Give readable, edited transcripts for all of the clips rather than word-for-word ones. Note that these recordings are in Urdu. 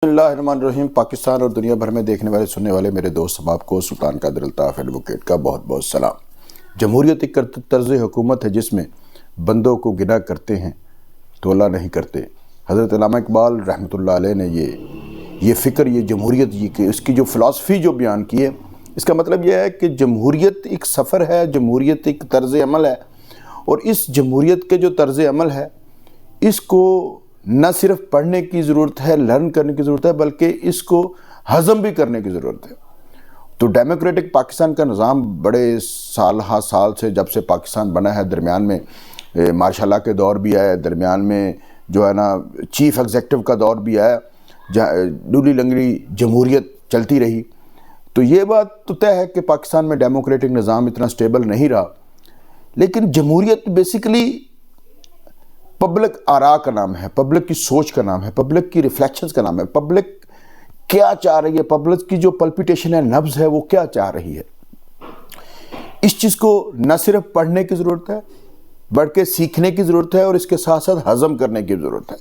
بسم اللہ الرحمن الرحیم۔ پاکستان اور دنیا بھر میں دیکھنے والے سننے والے میرے دوست احباب کو سلطان قادر الطاف ایڈوکیٹ کا بہت بہت سلام۔ جمہوریت ایک طرز حکومت ہے جس میں بندوں کو گنا کرتے ہیں تو اللہ نہیں کرتے۔ حضرت علامہ اقبال رحمۃ اللہ علیہ نے یہ فکر، یہ جمہوریت، کہ اس کی جو فلسفی جو بیان کی ہے، اس کا مطلب یہ ہے کہ جمہوریت ایک سفر ہے، جمہوریت ایک طرز عمل ہے، اور اس جمہوریت کے جو طرز عمل ہے اس کو نہ صرف پڑھنے کی ضرورت ہے، لرن کرنے کی ضرورت ہے، بلکہ اس کو ہضم بھی کرنے کی ضرورت ہے۔ تو ڈیموکریٹک پاکستان کا نظام بڑے سال سے جب سے پاکستان بنا ہے، درمیان میں مارشاء اللہ کے دور بھی آیا، درمیان میں جو ہے نا چیف ایگزیکٹو کا دور بھی آیا، ڈولی لنگڑی جمہوریت چلتی رہی۔ تو یہ بات تو طے ہے کہ پاکستان میں ڈیموکریٹک نظام اتنا سٹیبل نہیں رہا، لیکن جمہوریت بیسیکلی پبلک آراء کا نام ہے، پبلک کی سوچ کا نام ہے، پبلک کی ریفلیکشنز کا نام ہے، پبلک کیا چاہ رہی ہے، پبلک کی جو پلپیٹیشن ہے، نبض ہے، وہ کیا چاہ رہی ہے۔ اس چیز کو نہ صرف پڑھنے کی ضرورت ہے بلکہ سیکھنے کی ضرورت ہے، اور اس کے ساتھ ساتھ ہضم کرنے کی ضرورت ہے۔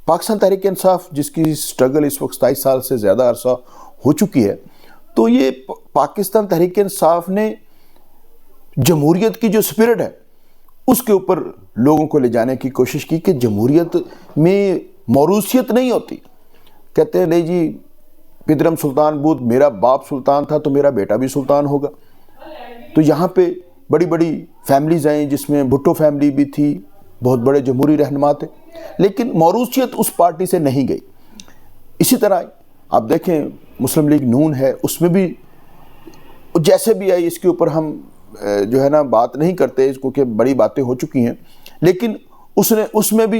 پاکستان تحریک انصاف جس کی سٹرگل اس وقت 27 سال سے زیادہ عرصہ ہو چکی ہے، تو یہ پاکستان تحریک انصاف نے جمہوریت کی جو سپرٹ ہے اس کے اوپر لوگوں کو لے جانے کی کوشش کی کہ جمہوریت میں موروثیت نہیں ہوتی۔ کہتے ہیں نہیں جی پدرم سلطان بود، میرا باپ سلطان تھا تو میرا بیٹا بھی سلطان ہوگا۔ تو یہاں پہ بڑی بڑی فیملیز آئیں، جس میں بھٹو فیملی بھی تھی، بہت بڑے جمہوری رہنما تھے، لیکن موروثیت اس پارٹی سے نہیں گئی۔ اسی طرح آپ دیکھیں مسلم لیگ نون ہے، اس میں بھی جیسے بھی آئی، اس کے اوپر ہم جو ہے نا بات نہیں کرتے اس کو کہ بڑی باتیں ہو چکی ہیں، لیکن اس میں بھی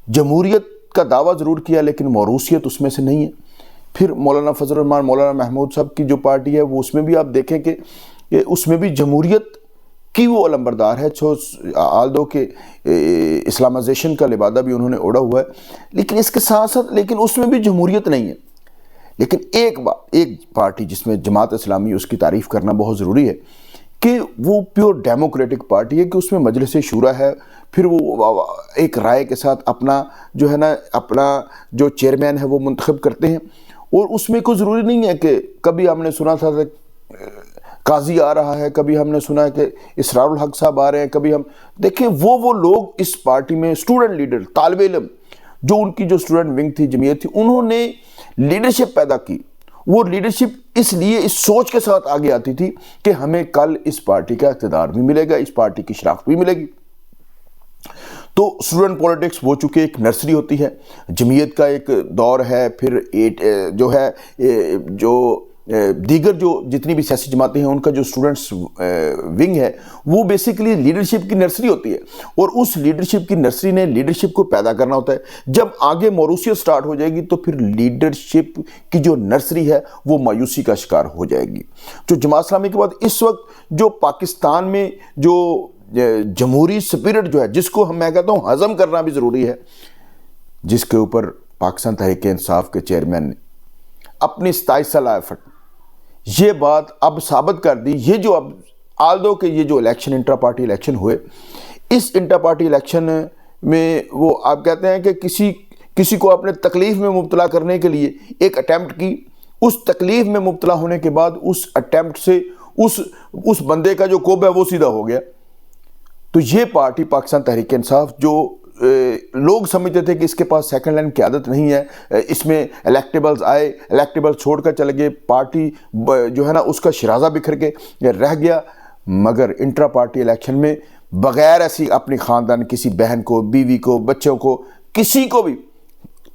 جمہوریت کا دعویٰ ضرور کیا، لیکن موروثیت اس میں سے نہیں ہے۔ پھر مولانا فضل الرحمان، مولانا محمود صاحب کی جو پارٹی ہے، وہ اس میں بھی آپ دیکھیں کہ اس میں بھی جمہوریت کی وہ علمبردار ہے، آلدو کے اسلامائزیشن کا لبادہ بھی انہوں نے اوڑھا ہوا ہے، لیکن اس کے ساتھ ساتھ لیکن اس میں بھی جمہوریت نہیں ہے۔ لیکن ایک پارٹی جس میں جماعت اسلامی، اس کی تعریف کرنا بہت ضروری ہے کہ وہ پیور ڈیموکریٹک پارٹی ہے، کہ اس میں مجلس شورا ہے، پھر وہ ایک رائے کے ساتھ اپنا جو ہے نا اپنا جو چیئرمین ہے وہ منتخب کرتے ہیں، اور اس میں کوئی ضروری نہیں ہے کہ کبھی ہم نے سنا تھا قاضی آ رہا ہے، کبھی ہم نے سنا ہے کہ اسرار الحق صاحب آ رہے ہیں، کبھی ہم دیکھیں وہ لوگ اس پارٹی میں اسٹوڈنٹ لیڈر، طالب علم، جو ان کی جو اسٹوڈنٹ ونگ تھی، جمعیت تھی، انہوں نے لیڈرشپ پیدا کی۔ وہ لیڈرشپ اس لیے اس سوچ کے ساتھ آگے آتی تھی کہ ہمیں کل اس پارٹی کا اقتدار بھی ملے گا، اس پارٹی کی شناخت بھی ملے گی۔ تو اسٹوڈنٹ پولیٹکس وہ چونکہ ایک نرسری ہوتی ہے، جمعیت کا ایک دور ہے، پھر جو ہے جو دیگر جو جتنی بھی سیاسی جماعتیں ہیں ان کا جو اسٹوڈنٹس ونگ ہے، وہ بیسیکلی لیڈرشپ کی نرسری ہوتی ہے، اور اس لیڈرشپ کی نرسری نے لیڈرشپ کو پیدا کرنا ہوتا ہے۔ جب آگے موروثیت سٹارٹ ہو جائے گی تو پھر لیڈرشپ کی جو نرسری ہے وہ مایوسی کا شکار ہو جائے گی۔ جو جماعت اسلامی کے بعد اس وقت جو پاکستان میں جو جمہوری سپرٹ جو ہے، جس کو میں کہتا ہوں ہضم کرنا بھی ضروری ہے، جس کے اوپر پاکستان تحریک انصاف کے چیئرمین نے اپنی 27 سالہ ایفرٹ یہ بات اب ثابت کر دی۔ یہ جو اب آلدو کے یہ جو الیکشن انٹرا پارٹی الیکشن ہوئے، اس انٹرا پارٹی الیکشن میں وہ آپ کہتے ہیں کہ کسی کو اپنے تکلیف میں مبتلا کرنے کے لیے ایک اٹیمپٹ کی، اس تکلیف میں مبتلا ہونے کے بعد اس اٹیمپٹ سے اس بندے کا جو کوب ہے وہ سیدھا ہو گیا۔ تو یہ پارٹی پاکستان تحریک انصاف، جو لوگ سمجھتے تھے کہ اس کے پاس سیکنڈ لائن قیادت نہیں ہے، اس میں الیکٹیبلز آئے، الیکٹیبل چھوڑ کر چلے گئے، پارٹی جو ہے نا اس کا شرازہ بکھر کے رہ گیا، مگر انٹرا پارٹی الیکشن میں بغیر ایسی اپنی خاندان کسی بہن کو، بیوی کو، بچوں کو، کسی کو بھی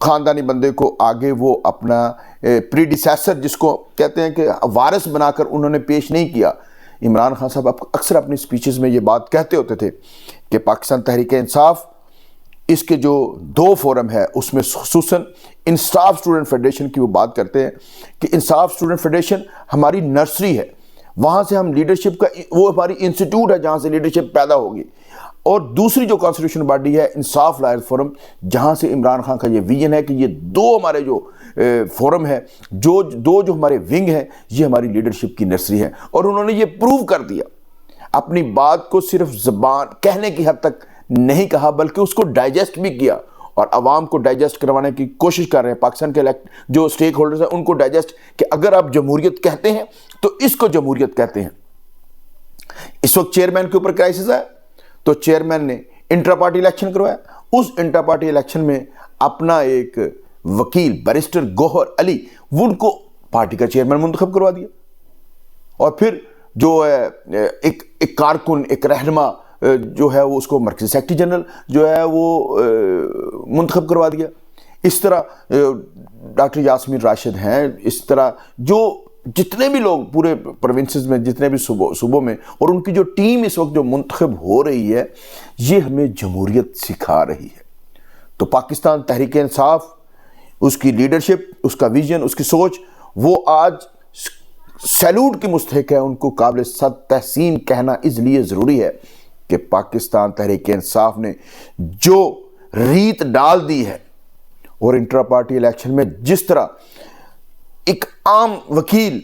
خاندانی بندے کو آگے وہ اپنا پریڈیسیسر جس کو کہتے ہیں کہ وارث بنا کر انہوں نے پیش نہیں کیا۔ عمران خان صاحب اکثر اپنی سپیچز میں یہ بات کہتے ہوتے تھے کہ پاکستان تحریک انصاف اس کے جو 2 فورم ہے، اس میں خصوصاً انصاف اسٹوڈنٹ فیڈریشن کی وہ بات کرتے ہیں کہ انصاف اسٹوڈنٹ فیڈریشن ہماری نرسری ہے، وہاں سے ہم لیڈرشپ کا، وہ ہماری انسٹیٹیوٹ ہے جہاں سے لیڈرشپ پیدا ہوگی، اور دوسری جو کانسٹیٹیوشن باڈی ہے انصاف لائر فورم، جہاں سے عمران خان کا یہ ویژن ہے کہ یہ 2 ہمارے جو فورم ہے، جو ہمارے ونگ ہیں، یہ ہماری لیڈرشپ کی نرسری ہے، اور انہوں نے یہ پروو کر دیا۔ اپنی بات کو صرف زبان کہنے کی حد تک نہیں کہا بلکہ اس کو ڈائجسٹ بھی کیا اور عوام کو ڈائجسٹ کروانے کی کوشش کر رہے ہیں، پاکستان کے جو سٹیک ہولڈرز ہیں ان کو ڈائجسٹ، کہ اگر آپ جمہوریت کہتے ہیں تو اس کو جمہوریت کہتے ہیں۔ اس وقت چیئرمین کے اوپر کرائسس ہے، تو چیئرمین نے انٹرا پارٹی الیکشن کروایا، اس انٹرا پارٹی الیکشن میں اپنا ایک وکیل بیرسٹر گوہر علی وہ ان کو پارٹی کا چیئرمین منتخب کروا دیا، اور پھر جو ہے ایک کارکن، ایک رہنما جو ہے وہ اس کو مرکزی سیکرٹری جنرل جو ہے وہ منتخب کروا دیا۔ اس طرح ڈاکٹر یاسمین راشد ہیں، اس طرح جو جتنے بھی لوگ پورے پروونسز میں، جتنے بھی صوبوں میں، اور ان کی جو ٹیم اس وقت جو منتخب ہو رہی ہے، یہ ہمیں جمہوریت سکھا رہی ہے۔ تو پاکستان تحریک انصاف، اس کی لیڈرشپ، اس کا ویژن، اس کی سوچ، وہ آج سیلوٹ کی مستحق ہے، ان کو قابل صد تحسین کہنا اس لیے ضروری ہے کہ پاکستان تحریک انصاف نے جو ریت ڈال دی ہے، اور انٹرا پارٹی الیکشن میں جس طرح ایک عام وکیل،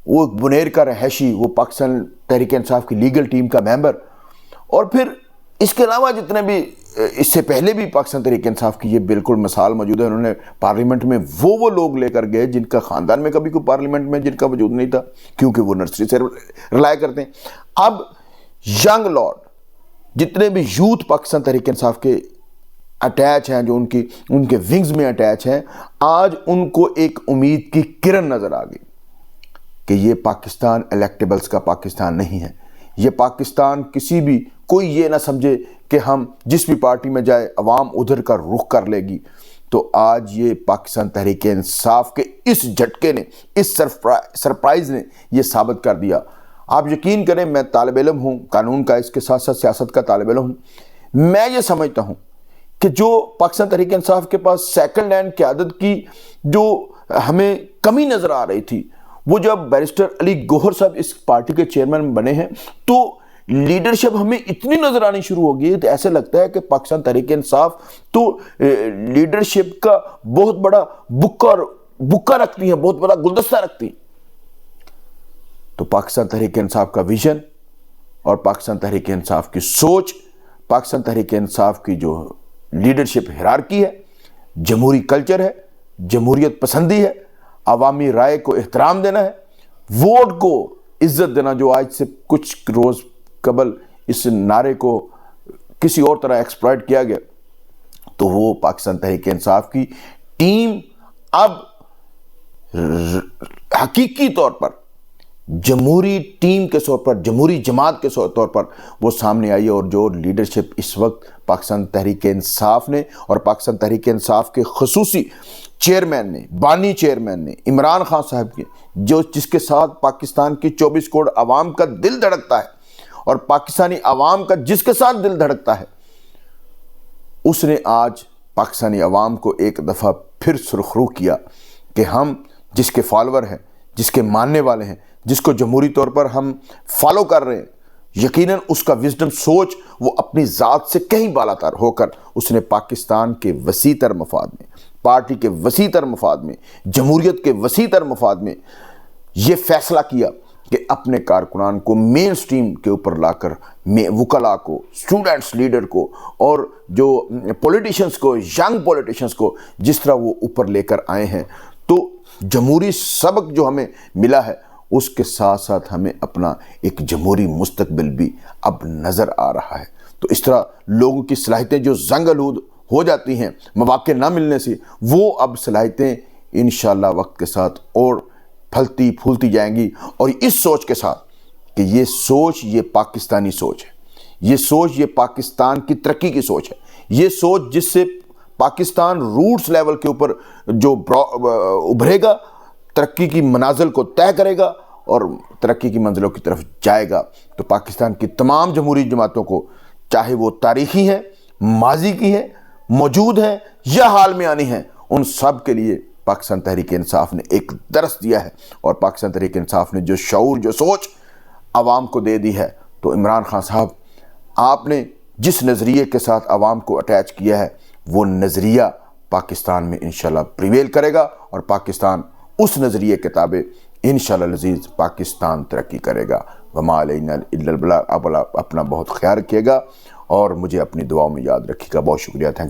وہ بنیر کا رہائشی، وہ پاکستان تحریک انصاف کی لیگل ٹیم کا ممبر، اور پھر اس کے علاوہ جتنے بھی اس سے پہلے بھی پاکستان تحریک انصاف کی یہ بالکل مثال موجود ہے، انہوں نے پارلیمنٹ میں وہ لوگ لے کر گئے جن کا خاندان میں کبھی کوئی پارلیمنٹ میں جن کا وجود نہیں تھا، کیونکہ وہ نرسری سے رلائے کرتے ہیں۔ اب ینگ لارڈ، جتنے بھی یوتھ پاکستان تحریک انصاف کے اٹیچ ہیں، جو ان کے ونگز میں اٹیچ ہیں، آج ان کو ایک امید کی کرن نظر آ گئی کہ یہ پاکستان الیکٹیبلز کا پاکستان نہیں ہے، یہ پاکستان کسی بھی کوئی یہ نہ سمجھے کہ ہم جس بھی پارٹی میں جائے عوام ادھر کا رخ کر لے گی۔ تو آج یہ پاکستان تحریک انصاف کے اس جھٹکے نے، اس سرپرائز نے یہ ثابت کر دیا۔ آپ یقین کریں، میں طالب علم ہوں قانون کا، اس کے ساتھ ساتھ سیاست کا طالب علم ہوں، میں یہ سمجھتا ہوں کہ جو پاکستان تحریک انصاف کے پاس سیکنڈ ہینڈ قیادت کی جو ہمیں کمی نظر آ رہی تھی، وہ جب بیرسٹر علی گوہر صاحب اس پارٹی کے چیئرمین بنے ہیں تو لیڈرشپ ہمیں اتنی نظر آنی شروع ہو گئی ہے، تو ایسے لگتا ہے کہ پاکستان تحریک انصاف تو لیڈرشپ کا بہت بڑا بکا رکھتی ہے، بہت بڑا گلدستہ رکھتی ہے۔ تو پاکستان تحریک انصاف کا ویژن اور پاکستان تحریک انصاف کی سوچ، پاکستان تحریک انصاف کی جو لیڈرشپ ہیرارکی ہے، جمہوری کلچر ہے، جمہوریت پسندی ہے، عوامی رائے کو احترام دینا ہے، ووٹ کو عزت دینا، جو آج سے کچھ روز قبل اس نعرے کو کسی اور طرح ایکسپلائٹ کیا گیا، تو وہ پاکستان تحریک انصاف کی ٹیم اب حقیقی طور پر جمہوری ٹیم کے طور پر، جمہوری جماعت کے طور پر وہ سامنے آئی ہے۔ اور جو لیڈرشپ اس وقت پاکستان تحریک انصاف نے اور پاکستان تحریک انصاف کے خصوصی چیئرمین نے، بانی چیئرمین نے، عمران خان صاحب کے، جس کے ساتھ پاکستان کی 24 کروڑ عوام کا دل دھڑکتا ہے، اور پاکستانی عوام کا جس کے ساتھ دل دھڑکتا ہے، اس نے آج پاکستانی عوام کو ایک دفعہ پھر سرخرو کیا کہ ہم جس کے فالوور ہیں، جس کے ماننے والے ہیں، جس کو جمہوری طور پر ہم فالو کر رہے ہیں، یقیناً اس کا وزڈم، سوچ، وہ اپنی ذات سے کہیں بالاتر ہو کر اس نے پاکستان کے وسیع تر مفاد میں، پارٹی کے وسیع تر مفاد میں، جمہوریت کے وسیع تر مفاد میں یہ فیصلہ کیا کہ اپنے کارکنان کو مین سٹریم کے اوپر لا کر وکلاء کو، اسٹوڈنٹس لیڈر کو، اور جو پولیٹیشنز کو، ینگ پولیٹیشنز کو جس طرح وہ اوپر لے کر آئے ہیں، تو جمہوری سبق جو ہمیں ملا ہے اس کے ساتھ ساتھ ہمیں اپنا ایک جمہوری مستقبل بھی اب نظر آ رہا ہے۔ تو اس طرح لوگوں کی صلاحیتیں جو زنگ آلود ہو جاتی ہیں مواقع نہ ملنے سے، وہ اب صلاحیتیں انشاءاللہ وقت کے ساتھ اور پھلتی پھولتی جائیں گی، اور اس سوچ کے ساتھ کہ یہ سوچ، یہ پاکستانی سوچ ہے، یہ سوچ، یہ پاکستان کی ترقی کی سوچ ہے، یہ سوچ جس سے پاکستان روٹس لیول کے اوپر جو ابھرے گا، ترقی کی منازل کو طے کرے گا اور ترقی کی منزلوں کی طرف جائے گا۔ تو پاکستان کی تمام جمہوری جماعتوں کو، چاہے وہ تاریخی ہیں، ماضی کی ہیں، موجود ہیں یا حال میں آنی ہیں، ان سب کے لیے پاکستان تحریک انصاف نے ایک درس دیا ہے، اور پاکستان تحریک انصاف نے جو شعور، جو سوچ عوام کو دے دی ہے۔ تو عمران خان صاحب، آپ نے جس نظریے کے ساتھ عوام کو اٹیچ کیا ہے، وہ نظریہ پاکستان میں انشاءاللہ پریویل کرے گا، اور پاکستان اس نظریے کے تابع انشاءاللہ العزیز پاکستان ترقی کرے گا۔ وما علینا الا البلاغ۔ آپ اپنا بہت خیال رکھیے گا اور مجھے اپنی دعاؤں میں یاد رکھیے گا۔ بہت شکریہ، تھینک یو۔